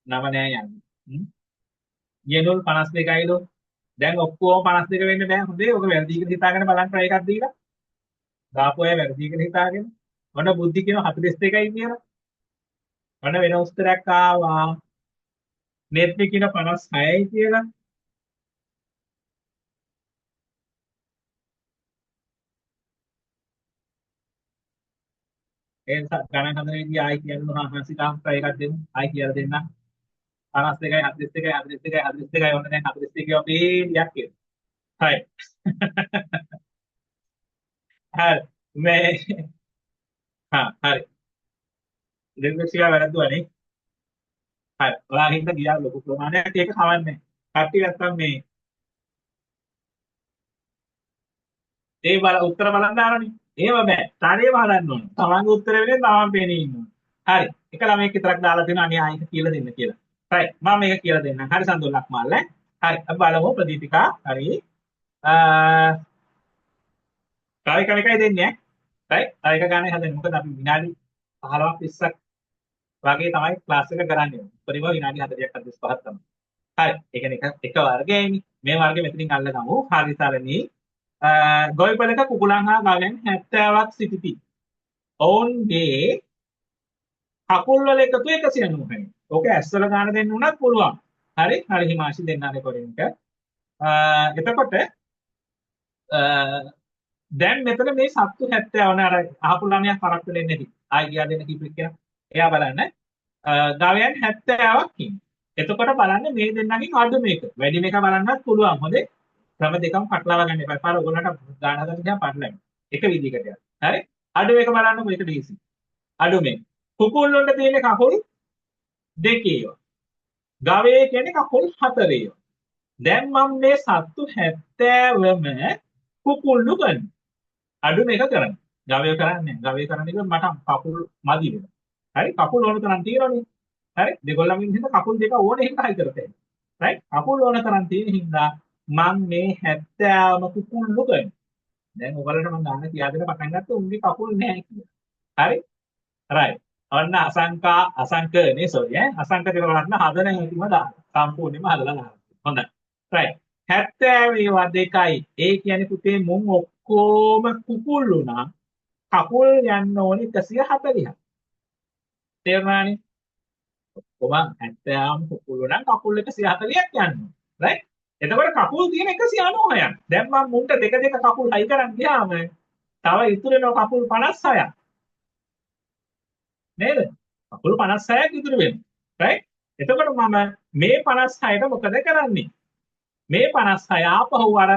නම නෑ යන්නේ. යෙනුල් 52යිලු. දැන් ඔක්කොම 52 වෙන්න බෑ හොඳේ. ඔක වැරදි කියලා හිතාගෙන බලන්න try එකක් දීලා. දාපු අය වැරදි කියලා හිතාගෙන. මොන බුද්ධි කියන 42යි කියලා. මොන වෙන උත්තරයක් ආවා. නෙත්මි කියන 56යි කියලා. ඒ නිසා ගණන් හදන විදිහ ආයි කියන්න හසිතාම් try එකක් දෙමු. ආයි කියලා දෙන්න. 52යි 42යි 42යි 42යි ඔන්න දැන් 42 අපි ලියක් කියනවා. හරි. හරි. මේ හරි. දෙවිසියා වැරද්දුවානේ. හරි. ඔයා හින්දා ගියා ලොකු ප්‍රමාණයක් ඒක කවන්නේ. කට්ටිය නැත්තම් මේ ඒ බල උත්තර බලන්න ආරණි. එහෙම බෑ. තරේම හදන්න ඕන. තමන්ගේ උත්තර වෙන්නේ තමන් පේනේ ඉන්න ඕන. හරි. එක ළමයෙක් විතරක් දාලා දෙනවා අනේ ආයෙත් කියලා දෙන්න කියලා. හරි. මම මේක කියලා දෙන්නම්. හරි සඳුල්ලක් මාල්ල. හරි. අපි බලමු ප්‍රදීපිකා. හරි. තව එකයි දෙන්නේ ඈ. right? තව එක ගානේ හදන්නේ. මොකද අපි විනාඩි 15ක් 20ක් වගේ තමයි ක්ලාස් එක කරන්නේ. උඩරිම විනාඩි 40ක් 45ක් තමයි. හරි. ඒ කියන්නේ එක වර්ගයයිනේ. මේ වර්ගෙ මෙතනින් අල්ලගමු. හරි සරණී. ගොවිපලක කුකුලන් හා ගවයන් 70ක් සිටිති. ඔවුන්ගේ කකුල් වල එකතු 190යි. ඕක ඇස්වල ගාන දෙන්න උනත් පුළුවන්. හරි. හරි හිමාංශි දෙන්න රෙකෝඩින් එක. එතකොට දැන් මෙතන මේ සත්තු 70 වන අර අහපු ළමයා කරක් වෙන්නේ නැති. ආයි ගියා දෙන්න කීපෙක් කියලා. එයා බලන්න ගවයන් 70ක් ඉන්නේ. එතකොට බලන්න මේ දෙන්නගෙන් අඩු මේක. වැඩි මේක බලන්නත් පුළුවන්. හොඳේ. ක්‍රම දෙකම පටලවා ගන්න එපා. පාර ඔයගොල්ලන්ට ගාන හදන්න ගියාම පටලැවෙන. එක විදිහකට යන්න. හරි? අඩු මේක බලන්නකො ඒක දීසි. අඩු මේ. කුකුල් වලට තියෙන කකුල් දෙකේ ඒවා. ගවයේ කියන්නේ කකුල් හතරේ ඒවා. දැන් මම මේ සත්තු 70ම කුකුල්ලු කරනවා. අඩු මේක කරන්නේ. ගවය කරන්නේ නැහැ. ගවය කරන්නේ මට කකුල් මදි වෙනවා. හරි කකුල් ඕන තරම් තියෙනවනේ. හරි දෙගොල්ලන්ගෙන් හින්දා කකුල් දෙක ඕන හින්දා හයි කරතේ. රයිට් කකුල් ඕන තරම් තියෙන හින්දා මම මේ 70ම කුකුල්ලු කරනවා. දැන් ඔයගලට මම දාන්න කියා දෙන්න පටන් ගත්තා උන්ගේ කකුල් නැහැ කියලා. හරි රයිට් ඔන්න අසංකනේ සෝරි අසංක කියලා බලන්න හදන හැටිම දාන්න. සම්පූර්ණයෙන්ම හදලා දාන්න. හොඳයි. රයිට් 70 ඒවා දෙකයි. ඒ කියන්නේ පුතේ මුන් ඔක්කොම කුකුල්ලු නම් කකුල් යන්න ඕනේ 140ක්. තේරුණානේ? ඔබ 70ම කුකුල්ලු නම් කකුල් 140ක් යන්න ඕනේ. රයිට්? එතකොට කකුල් තියෙන 196ක්. දැන් මම මුන්ට දෙක දෙක කකුල් හයි කරන් ගියාම තව ඉතුරු වෙනවා කකුල් 56ක්. නේද? කකුල් 56ක් ඉතුරු වෙනවා. රයිට්? එතකොට මම මේ 56ට මොකද කරන්නේ? මේ 56 ආපහු අර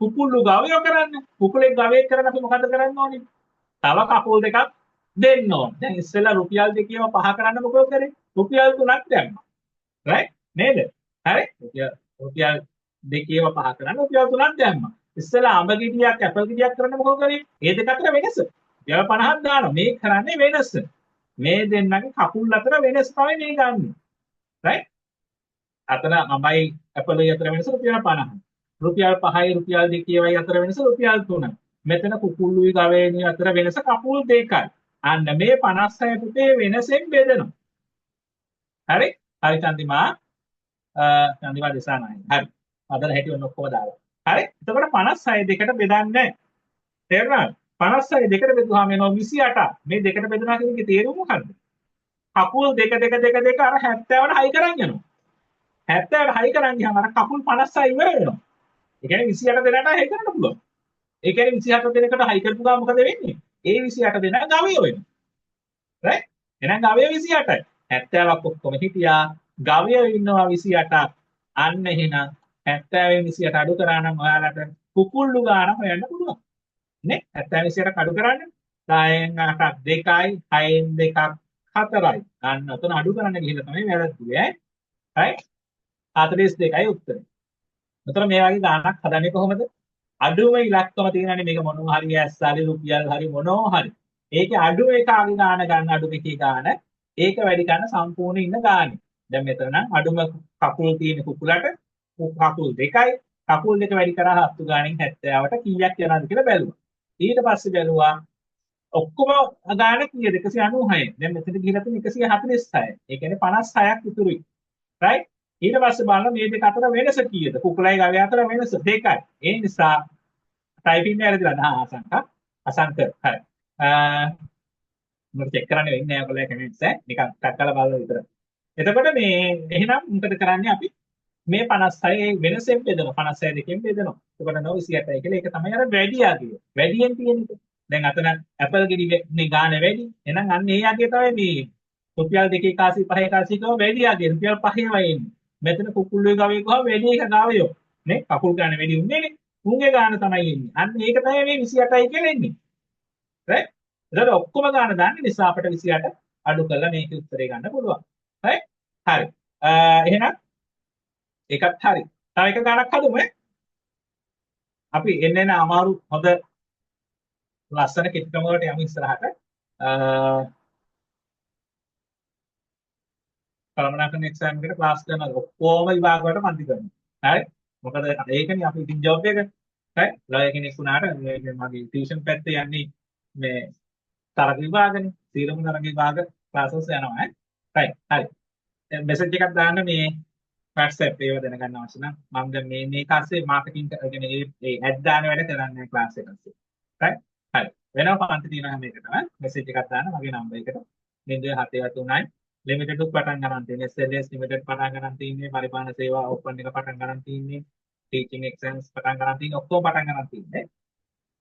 කුකුල්ලු ගවයෝ කරන්න. කුකුලෙක් ගවයෙක් කරන්න අපි මොකද කරන්න ඕනේ? තව කකුල් දෙකක් දෙන්න ඕනේ. දැන් ඉස්සෙල්ලා රුපියල් 2ව පහ කරන්න මොකද කරේ? රුපියල් 3ක් දැම්මා. රයිට්? නේද? හරි? රුපියල් 2ව පහ කරන්න රුපියල් 3ක් දැම්මා. ඉස්සෙල්ලා අඹ ගෙඩියක් ඇපල් ගෙඩියක් කරන්න මොකද කරේ? ඒ දෙක අතර වෙනස. රුපියල් 50ක් දානවා. මේ කරන්නේ වෙනස. මේ දෙන්නගේ කකුල් අතර වෙනස තමයි මේ ගන්න. රයිට්? අතන අඹයි ඇපලයි අතර වෙනස රුපියල් 50යි. රුපියල් 5යි රුපියල් 2යි අතර වෙනස රුපියල් 3යි. මෙතන කුකුල්ලුයි ගවේනිය අතර වෙනස කකුල් දෙකයි. අන්න මේ 56 පුතේ වෙනසෙන් බෙදෙනවා. හරි? හරි චන්දිමා චන්දිමා දිසානායි. හරි. අදලා හැටි ඔන්න ඔක්කොම දාලා. හරි? එතකොට 56 දෙකට බෙදන්නේ. තේරුණාද? 56 දෙකට බෙදුවාම එනවා 28. මේ දෙකට බෙදුනා කියන එකේ තේරුම මොකද්ද? කකුල් දෙක අර 70ට හයි කරන් යනවා. 70ට හයි කරන් ගියාම අර කකුල් 56 ඉවර වෙනවා. ඒ කියන්නේ 28 දෙනාට හයි කරන්න පුළුවන්. ඒ කියන්නේ 27 දෙනෙකුට හයි කරපු ගමන් මොකද වෙන්නේ? ඒ 28 දෙනා ගවයෝ වෙනවා. රයිට්? එහෙනම් ගවයෝ 28යි. 70ක් ඔක්කොම හිටියා. ගවයෝ ඉන්නවා 28ක්. අන්න එහෙනම් 70න් 28 අඩු කරා නම් ඔයාලට කුකුල්ලු ගාන හොයන්න පුළුවන්. නේ? 70 28ක් අඩු කරන්නේ 10න් 8ක් 2යි 6න් 2ක් 4යි. අන්න ඔතන අඩු කරන්න ගිහිල්ලා තමයි වැරද්දුවේ. රයිට්? 42යි උත්තරේ. මෙතන මේ වගේ ගානක් හදන්නේ කොහොමද? අඩුම ඉලක්කම තියෙනනේ මේක මොනවා හරි ඇස් හරි රුපියල් හරි මොනවා හරි. ඒකේ අඩු එකගේ ගාන ගන්න අඩු එකේ ගාන. ඒක වැඩි කරන සම්පූර්ණ ඉන්න ගානේ. දැන් මෙතන නම් අඩුම කකුල් තියෙන කුකුලට කකුල් දෙකයි. කකුල් දෙක වැඩි කරා හත්තු ගානෙන් 70ට කීයක් යනවද කියලා බැලුවා. ඊට පස්සේ බැලුවා ඔක්කොම ගාන කීයද 196. දැන් මෙතන ගිහිලා තියෙන 146. ඒ කියන්නේ 56ක් ඉතුරුයි. රයිට්? ඊට පස්සේ බලන්න මේ දෙක අතර වෙනස කීයද? කුකුලයි ගවය අතර වෙනස දෙකයි. ඒ නිසා ටයිපින් වැරදිලා අසංක හරි. මම චෙක් කරන්න වෙන්නේ නැහැ ඔයගොල්ලෝ කමෙන්ට්ස් නිකන් ටක් කරලා බලලා විතරයි. එතකොට මේ එහෙනම් මොකද කරන්නේ අපි මේ 56 වෙනසෙන් බෙදනවා 56 දෙකෙන් බෙදනවා. එතකොට 98යි කියලා ඒක තමයි අර වැඩියාගේ. වැඩියෙන් තියෙන එක. දැන් අතන ඇපල් ගෙඩියේ ගාන වැඩි. එහෙනම් අන්න ඒ යගේ තමයි මේ රුපියල් 2 කාසි 5 කාසි කව වැඩියාගේ රුපියල් 5යි එන්නේ. මෙතන කුකුල්ලුවේ ගාවේ ගාව වැඩි එක ගාවයෝ. නේ කකුල් ගාන වැඩි උන්නේ නේ. උන්ගේ ගාන තමයි එන්නේ. අන්න ඒක තමයි මේ 28යි කියලා එන්නේ. රයිට්? එතකොට ඔක්කොම ගාන දාන්න නිසා අපිට 28 අඩු කරලා මේකේ උත්තරේ ගන්න පුළුවන්. රයිට්? හරි. එහෙනම් ඒකත් හරි. තව එක ගානක් හදමු ඈ. අපි එන්න අමාරු හොඳ ලස්සන කෙටිකම වලට යමු ඉස්සරහට. කළමනාකරන එක්සෑම් එකට ක්ලාස් කරනවා. ඔක්කොම විභාග වලට මන්ති කරනවා. හරි? මොකද ඒකනේ අපි ඉතින් ජොබ් එක. හරි? ලෝය කෙනෙක් වුණාට මගේ ටියුෂන් පැත්තේ යන්නේ මේ තරග විභාගනේ. සීලම තරග විභාග ක්ලාසස් යනවා ඈ. රයිට්. හරි. මෙසේජ් එකක් දාන්න මේ WhatsApp ඒව දැනගන්න අවශ්‍ය නම් මම දැන් මේ කාස්සේ මාකටිං කියන්නේ ඒ ඇඩ් දාන වැඩ කරන්නේ ක්ලාස් එකකදී. right හරි වෙනම පන්ති තියෙන හැම එකටම මෙසේජ් එකක් දාන්න මගේ නම්බර් එකට 0773යි ලිමිටඩ් උත් පටන් ගන්න තියෙන්නේ SLS ලිමිටඩ් පටන් ගන්න තියෙන්නේ පරිපාලන සේවා ඕපන් එක පටන් ගන්න තියෙන්නේ ටීචින් එක්සෑම්ස් පටන් ගන්න තියෙන්නේ ඔක්කොම පටන් ගන්න තියෙන්නේ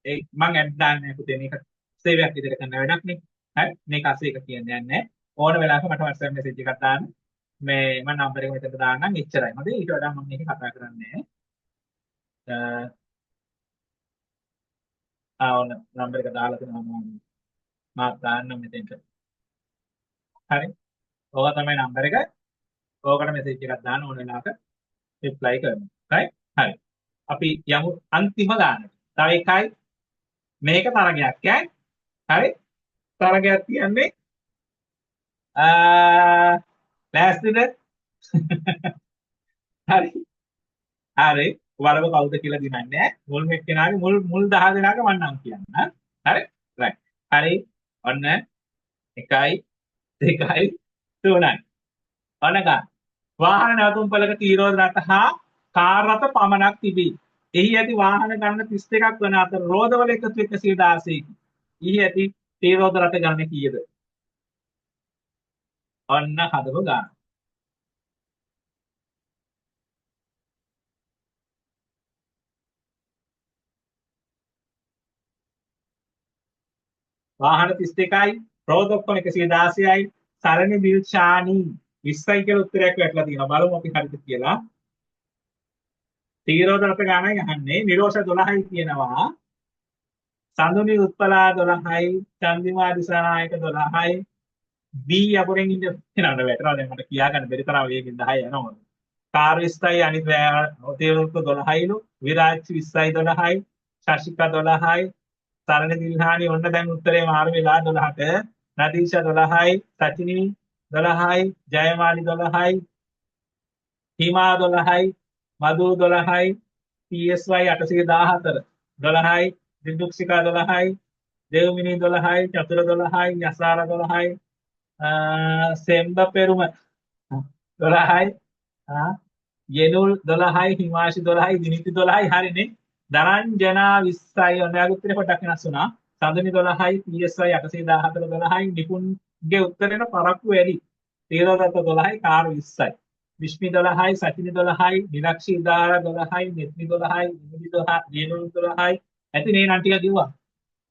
ඒ මම ඇඩ් දාන්නේ පුතේ මේක සේවයක් විදිහට කරන වැඩක් නේ හරි මේක අසේ එක කියන්නේ නැහැ ඕන වෙලාවක මට WhatsApp මෙසේජ් එකක් දාන්න මේ මම නම්බර් එක මෙතනට දාන්නම් එච්චරයි. හොඳයි ඊට වඩා මම මේක කතා කරන්නේ නැහැ. ඕන නම්බර් එක දාලා තියෙනවා මම මාත් දාන්නම් මෙතෙන්ට. හරි. ඕක තමයි නම්බර එක. ඕකට මෙසේජ් එකක් දාන්න ඕන වෙලාවක රිප්ලයි කරන්න. right හරි අපි යමු අන්තිම ගානට තව එකයි මේක තරගයක් හරි තරගයක් කියන්නේ ලෑස්තිද හරි හරි බලමු කවුද කියලා දිනන්නේ මුල් එක්කෙනාගේ මුල් 10 දෙනාගේ මම නම් කියන්න හරි right හරි ඔන්න 1යි 2යි 3යි ඔන්න ගන්න වාහන නැවතුම්පලක තීරෝධ රථ හා කාර් රථ පමණක් තිබේ. එහි ඇති වාහන ගණන 31ක් වන අතර රෝදවල එකතු 116කි. එහි ඇති තීරෝධ රථ ගණන කීයද? ඔන්න හදව ගන්න. වාහන 32යි, රෝද ඔක්කොම 116යි, සරණි දිල්ෂානි 20යි කියලා උත්තරයක් වැටලා තියෙනවා. බලමු අපි හරිද කියලා. තීරෝධ රථ ගණනයි අහන්නේ. නිරෝෂ 12යි කියනවා. සඳුනි උත්පලා 12යි, චන්දිමා දිසානායක 12යි, B අපරෙන් ඉන්න නේද වැටෙනවා දැන් මට කියා ගන්න බැරි තරම් වේගෙන් 10 යනවා. කාර් 20යි අනිත් තීරෝධ 12යිලු, විරාජ් 20යි 12යි, ශශිකා 12යි, සරණ දිල්හානි ඔන්න දැන් උත්තරේ මාරු වෙලා 12ට, නදීෂා 12යි, සචිනි 12යි, ජයමාලි 12යි, හිමා 12යි, මధు 12යි, PSY 814 12යි, දිදුක්ෂිකා 12යි, දේවමිනී 12යි, චතුර 12යි, යසාර 12යි, සෙම්බ පෙරුම 12යි, යෙනුල් 12යි, හිමාශි 12යි, දිනිති 12යි හරිනේ. දරංජනා 20යි ඔයාගේ උත්තරේ පොඩ්ඩක් වෙනස් වුණා. සඳනි 12යි, PSY 814 12යි, නිකුන්ගේ උත්තරේන පරක්කු වැඩි. තීරෝදත්ත 12යි, කාර් 20යි. විශ්මි 12යි, සචිනි 12යි, නිලක්ෂි උදාර 12යි, මෙත්නි 12යි, නිමිති 12යි, යෙනුල් 12යි. ඇති නේ නම් ටික කිව්වා.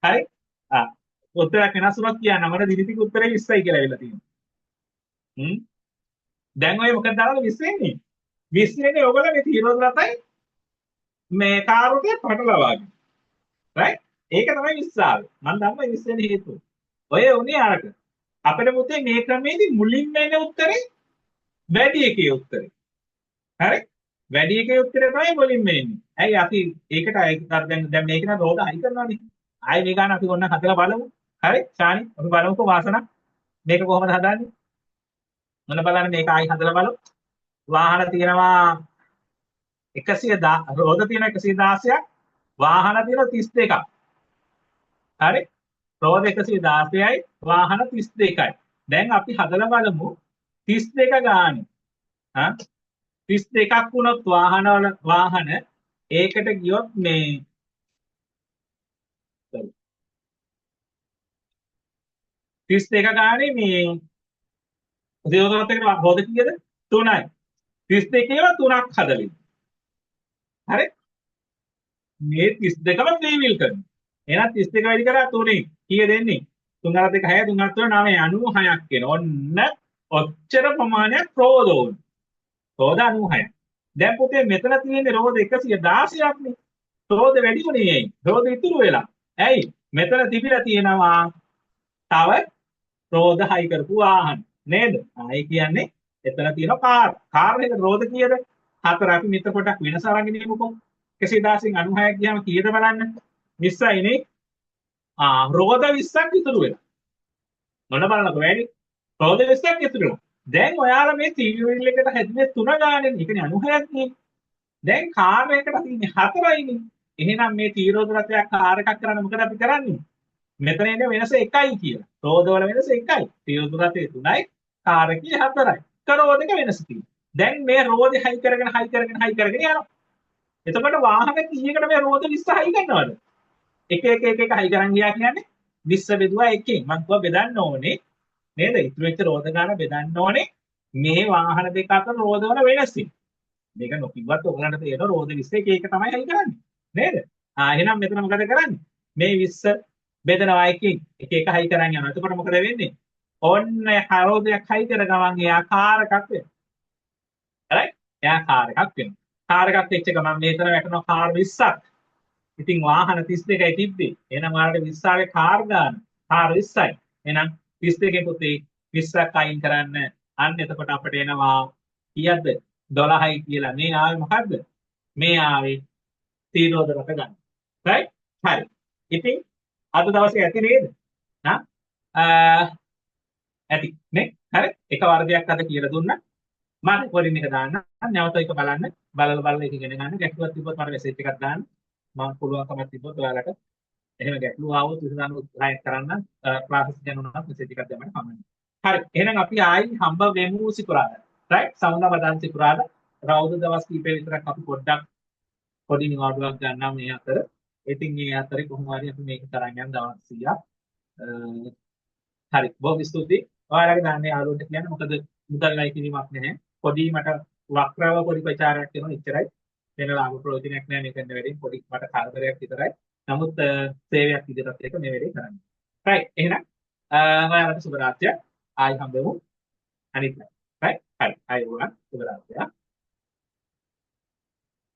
හරි? උත්තරයක් වෙනස් වුණොත් කියන්න මට දිනිතික උත්තරේ 20යි කියලා ඇවිල්ලා තියෙනවා. දැන් ඔය මොකද දාලා 20 වෙන්නේ? 20 වෙන්නේ ඔයගොල්ලෝ තීරෝධ රටයි මේ කාරුකේ පටලවාගෙන. right? ඒක තමයි 20 ආවේ. මම දන්නවා 20 වෙන හේතුව. ඔය උනේ අරක. අපිට මුතේ මේ ක්‍රමයේදී මුලින්ම එන උත්තරේ වැඩි එකේ උත්තරේ. හරි? වැඩි එකේ උත්තරේ තමයි මුලින්ම එන්නේ. ඇයි අපි ඒකට දැන් මේක නම් රෝද හයි කරනවානේ. ආයේ මේ ගන්න අපි ඔන්න හදලා බලමු. හරි? ශානි අපි බලමුකෝ වාසනා. මේක කොහොමද හදන්නේ? මොන බලන්න මේක ආයි හදලා බලමු. වාහන තියෙනවා 110 රෝද තියෙන 116ක් වාහන තියෙන 32ක් හරි රෝද 116යි වාහන 32යි දැන් අපි හදලා බලමු 32 ගානේ 32ක් වුණොත් වාහන ඒකට ගියොත් මේ 32 ගානේ මේ උදේවරත් එක්ක රෝද කීයද 3යි 32 ඒවා 3ක් හදලා හරි මේ 32ම ත්‍රිවිල් කරනවා එහෙනම් 32 වැඩි කරා 3 කීය දෙන්නේ 3 2 6 3 3 9 96ක් වෙන ඔන්න ඔච්චර ප්‍රමාණයක් රෝද ඕන රෝද 96 දැන් පුතේ මෙතන තියෙන්නේ රෝද 116ක් නේ රෝද වැඩි උනේ ඇයි රෝද ඉතුරු වෙලා ඇයි මෙතන තිබිලා තියෙනවා තව රෝද හයි කරපු වාහන නේද ආයි කියන්නේ එතන තියෙන කාර් එක රෝද කීයද 4 අපි මෙතන පොඩක් වෙනස අරගෙන ඉමුකෝ 116න් 96ක් ගියාම කීයද බලන්න 20යි නේ රෝද 20ක් ඉතුරු වෙලා මොන බලන්නකො වැඩි රෝද 20ක් ඉතුරු වෙලා දැන් ඔයාලා මේ ටීවී එකට හැදුනේ 3 ගානේ ඒ කියන්නේ 96ක් නේ දැන් කාර් එකකට තියෙන්නේ 4යි නේ එහෙනම් මේ තීරෝධ රථයක් කාර් එකක් කරන්න මොකද අපි කරන්නේ මෙතන එන්නේ වෙනස 1යි කියලා රෝද වල වෙනස 1යි තීරෝධ රථයේ 3යි කාර් එකේ 4යි කරෝද එක වෙනස තියෙනවා දැන් මේ රෝද හයි කරගෙන යනවා එතකොට වාහන කීයකට මේ රෝද 20 හයි කරනවද එක හයි කරන් ගියා කියන්නේ 20 බෙදුවා එකෙන් මම කිව්වා බෙදන්න ඕනේ නේද ඉතුරු වෙච්ච රෝද ගන්න බෙදන්න ඕනේ මේ වාහන දෙක අතර රෝද වල වෙනස මේක නොකියවත් ඔයගලන්ට තේරෙනවා රෝද 20 එක තමයි හයි කරන්නේ නේද එහෙනම් මෙතන මොකද කරන්නේ මේ 20 බෙදනවා එකෙන් එක හයි කරන් යනවා එතකොට මොකද වෙන්නේ ඔන්න රෝදයක් හයි කර ගමන් එයා කාර් එකක් වෙනවා right එයා කාර් එකක් වෙනවා කාර් එකක් වෙච්ච ගමන් මෙතන වැටෙනවා කාර් 20ක් ඉතින් වාහන 32යි තිබ්බේ එහෙනම් ඔයාලට 20 ආවේ කාර් ගන්න කාර් 20යි එහෙනම් 32 පුතේ 20ක් අයින් කරන්න අන්න එතකොට අපිට එනවා කීයද 12යි කියලා මේ ආවේ මොකද්ද මේ ආවේ තීරෝධරක ගන්න. right? හරි. ඉතින් අද දවසේ ඇති නේද? නා ඇති නේ? හරි. එක වර්ගයක් අද කියලා දුන්නා. මම රෙකෝඩින් එක දාන්න. නැවත ඒක බලන්න. බලලා ඒක ඉගෙන ගන්න. ගැටලුවක් තිබ්බොත් මට මෙසේජ් එකක් දාන්න. මම පුළුවන්කමක් තිබ්බොත් ඔයාලට එහෙම ගැටලු ආවොත් විසඳන්න උත්සාහය කරන්න. ක්ලාසස් යනවා මෙසේජ් එකක් දැම්මම කමන්න. හරි. එහෙනම් අපි ආයි හම්බ වෙමු සිකුරාදා. right? සමුදා බදාන් සිකුරාදා. රවුද දවස් කීපය විතරක් අපි පොඩ්ඩක් පොඩි නිවාඩුවක් ගන්නවා මේ අතර. ඉතින් මේ අතරේ කොහොම හරි අපි මේක තරන් යන දවස් 100ක්. හරි. බොහොම ස්තුතියි. ඔයාලගේ දාන්නේ යාළුවන්ට කියන්න. මොකද මුදල් වැය කිරීමක් නැහැ. පොඩි මට වක්‍රව පොඩි ප්‍රචාරයක් කරනවා එච්චරයි. වෙන ලාභ ප්‍රයෝජනයක් නැහැ මේකෙන් වැඩි පොඩි මට කරදරයක් විතරයි. නමුත් සේවයක් විදිහට ඒක මේ වැඩේ කරන්නේ. right. එහෙනම් ඔයාලට සුබ රාත්‍රියක්. ආයි හම්බෙමු අනිත්. right. හරි. ආයි ඔයාලට සුබ රාත්‍රියක්.